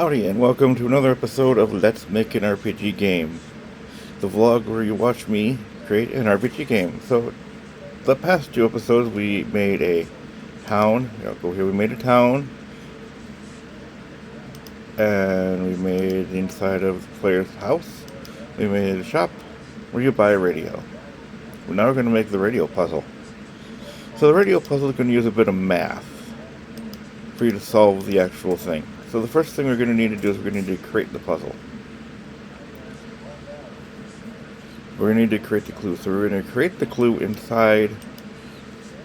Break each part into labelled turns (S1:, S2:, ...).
S1: Howdy, and welcome to another episode of Let's Make an RPG Game, the vlog where you watch me create an RPG game. So, the past two episodes we made a town. Go here. We made a town, and we made the inside of the player's house. We made a shop where you buy a radio. Well, now we're going to make the radio puzzle. So the radio puzzle is going to use a bit of math for you to solve the actual thing. So the first thing we're going to need to do is we're going to need to create the puzzle. We're going to need to create the clue. So we're going to create the clue inside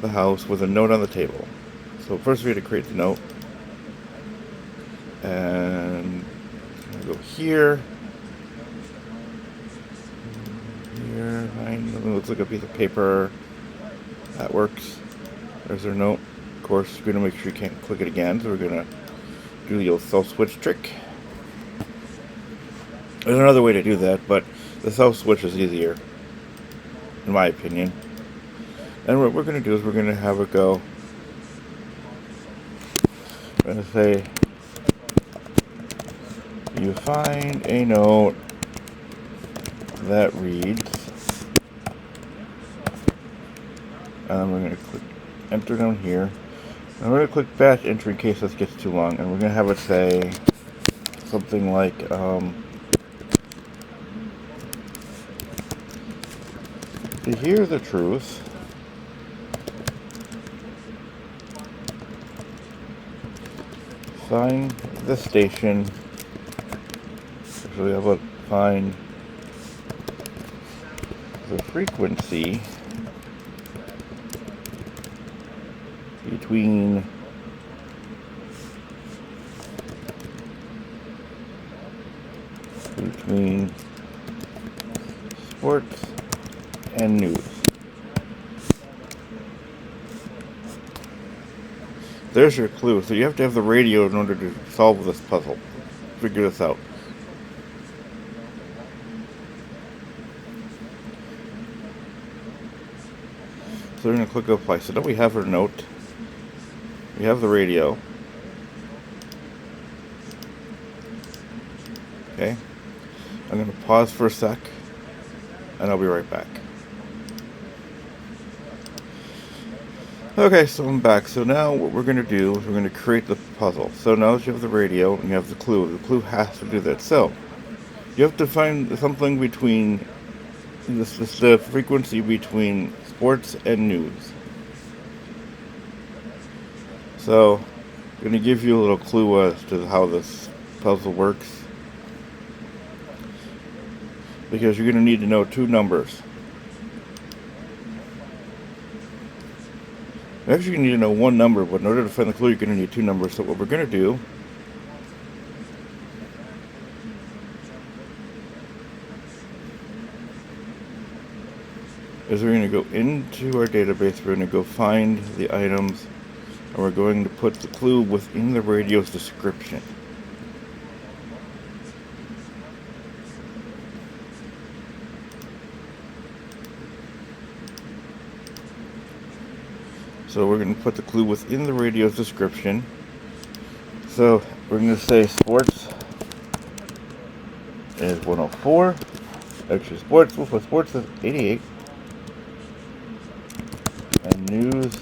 S1: the house with a note on the table. So first we have to create the note. And I'm going to go here. Here. It looks like a piece of paper. That works. There's our note. Of course, we're going to make sure you can't click it again. So we're going to do the old self switch trick. There's another way to do that, but the self switch is easier, in my opinion. And what we're going to do is we're going to have it go. We're going to say, you find a note that reads, and we're going to click enter down here. And we're going to click batch enter in case this gets too long, and we're going to have it say something like, to hear the truth, find the station, actually how about find the frequency between sports and news. There's your clue. So you have to have the radio in order to solve this puzzle. Figure this out. So we're going to click apply. So now we have our note. We have the radio. Okay. I'm going to pause for a sec, and I'll be right back. Okay, so I'm back. So now what we're going to do is we're going to create the puzzle. So now that you have the radio and you have the clue has to do that. So you have to find something between the frequency between sports and news. So I'm going to give you a little clue as to how this puzzle works, because you're going to need to know two numbers. Actually, you need to know one number, but in order to find the clue, you're going to need two numbers. So what we're going to do is we're going to go into our database, we're going to go find the items, and we're going to put the clue within the radio's description. So we're going to put the clue within the radio's description. So we're going to say sports is 104. Actually, sports, we'll put sports is 88. And news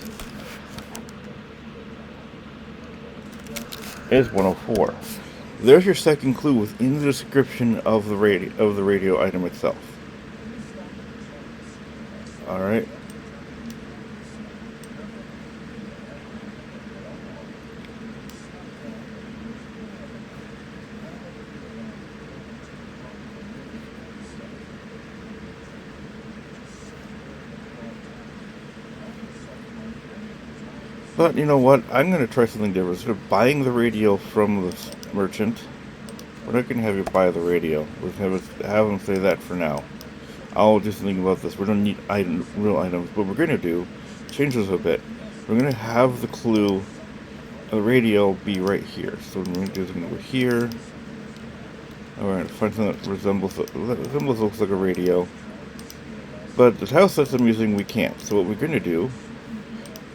S1: is 104. There's your second clue within the description of the radio item itself. All right. But you know what? I'm going to try something different. Instead of buying the radio from the merchant, we're not going to have you buy the radio. We're going to have them say that for now. I'll do something about this. We don't need real items. What we're going to do, change this a bit. We're going to have the clue, the radio, be right here. So what we're going to do is we're going to go here. And we're going to find something that resembles looks like a radio. But the tile sets I'm using, we can't. So what we're going to do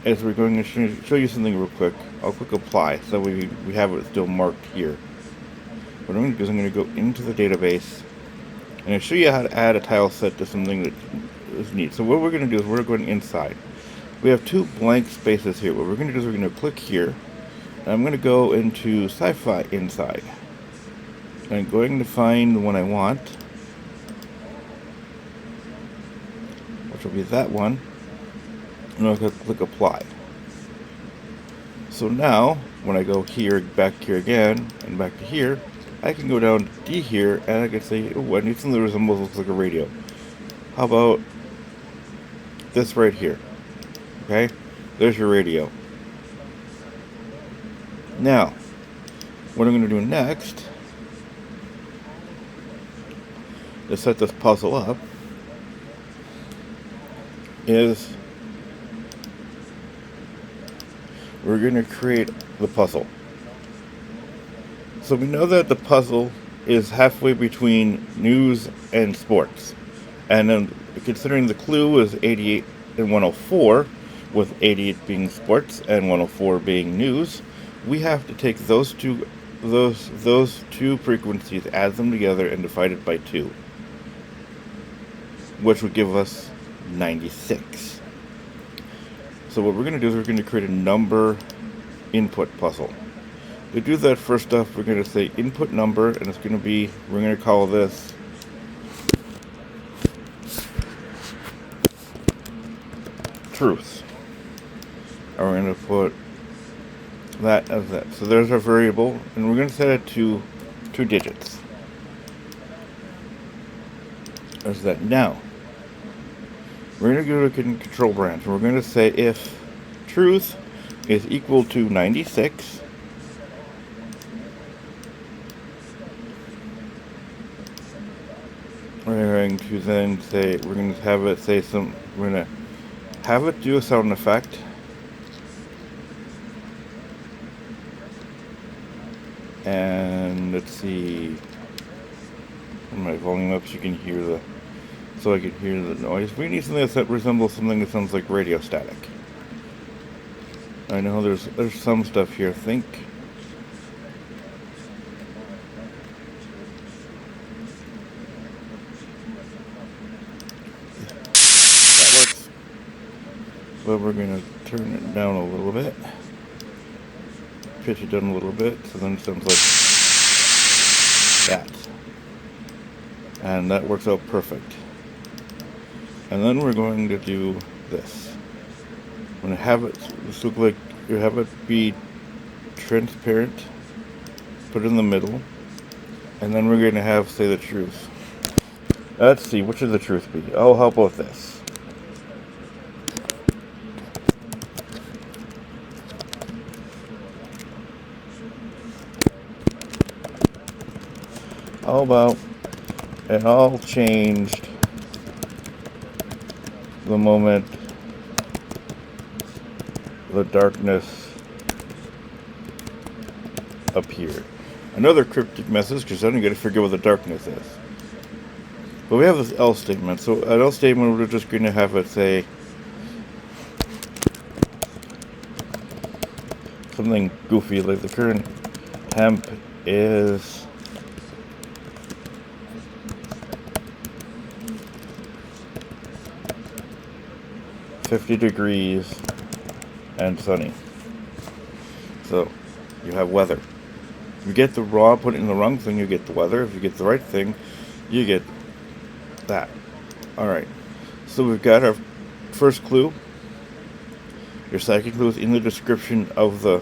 S1: is we're going to show you something real quick. I'll click apply, so we have it still marked here. what I'm going to do is I'm going to go into the database and I'll show you how to add a tile set to something that is neat. So what we're going to do is we're going inside. We have two blank spaces here. What we're going to do is we're going to click here. And I'm going to go into sci-fi inside. And I'm going to find the one I want, which will be that one. And I'm going to click apply. So now, when I go here, back here again, and back to here, I can go down to D here, and I can say, oh, I need something that resembles, looks like a radio. How about this right here? Okay, there's your radio. Now, what I'm going to do next is set this puzzle up, is we're going to create the puzzle. So we know that the puzzle is halfway between news and sports. And then considering the clue is 88 and 104, with 88 being sports and 104 being news, we have to take those two frequencies, add them together, and divide it by 2, which would give us 96. So what we're going to do is we're going to create a number input puzzle. To do that, first off, we're going to say input number, and it's going to be, we're going to call this truth. And we're going to put that as that. So there's our variable, and we're going to set it to 2 digits. There's that. Now, we're going to go to control branch, and we're going to say if truth is equal to 96, we're going to then say, we're going to have it say we're going to have it do a sound effect. And let's see, my volume up so you can hear I can hear the noise. We need something that resembles something that sounds like radio static. I know there's some stuff here, I think. That works. But we're going to turn it down a little bit. Pitch it down a little bit, so then it sounds like that. And that works out perfect. And then we're going to do this. I'm going to have it look like, you have it be transparent, put it in the middle, and then we're going to have say the truth. Let's see, what should the truth be? Oh, how about this? How about it all changed the moment the darkness appeared. Another cryptic message, because then you got to figure what the darkness is. But we have this else statement. So an else statement, we're just going to have it say something goofy, like the current temp is 50 degrees and sunny. So you have weather. If you get the put it in the wrong thing, you get the weather. If you get the right thing, you get that. Alright. So we've got our first clue. Your second clue is in the description of the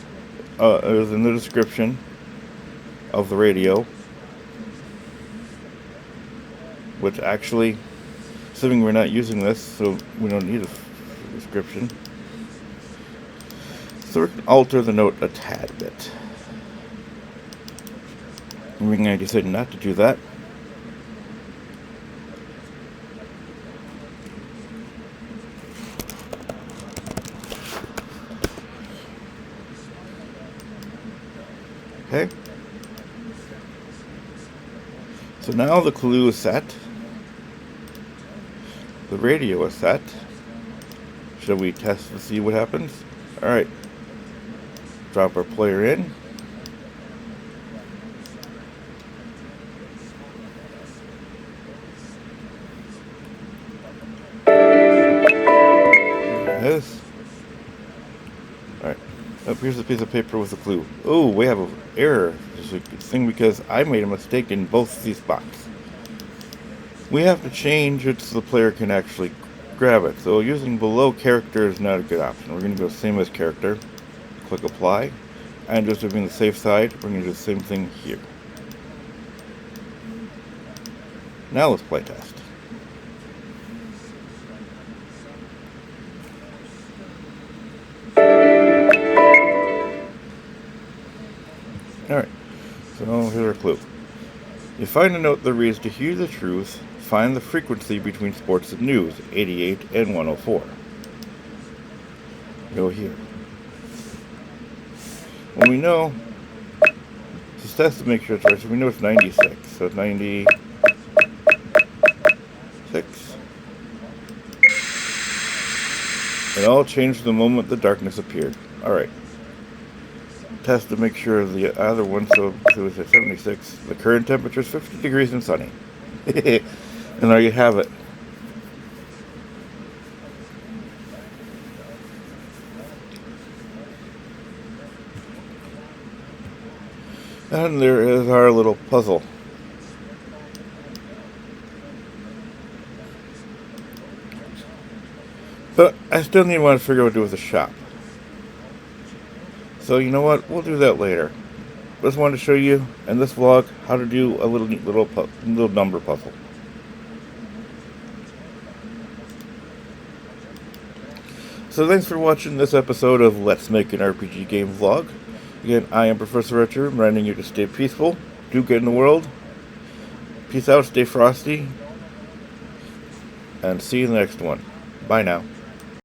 S1: radio. Which actually, assuming we're not using this, so we don't need a description. So we can alter the note a tad bit. And we're going to decide not to do that. Okay. So now the clue is set. The radio is set. Shall we test to see what happens? Alright. Drop our player in. guys. Alright. Oh, here's a piece of paper with a clue. Oh, we have an error. This is a good thing because I made a mistake in both these spots. We have to change it so the player can actually grab it. So using below character is not a good option. We're going to go same as character. Click apply. And just to be on the safe side, we're going to do the same thing here. Now let's play test. Alright, so here's our clue. You find a note that reads, to hear the truth, find the frequency between sports and news, 88 and 104. Go here. When we know, just test to make sure it's right, so we know it's 96, so it's 96. It all changed the moment the darkness appeared. Alright. Test to make sure the other one, so it was at 76. The current temperature is 50 degrees and sunny. And there you have it. And there is our little puzzle. But I still need to figure out what to do with the shop. So you know what? We'll do that later. Just wanted to show you in this vlog how to do a little number puzzle. So thanks for watching this episode of Let's Make an RPG Game Vlog. Again, I am Professor Richard, reminding you to stay peaceful, do good in the world. Peace out, stay frosty, and see you in the next one. Bye now.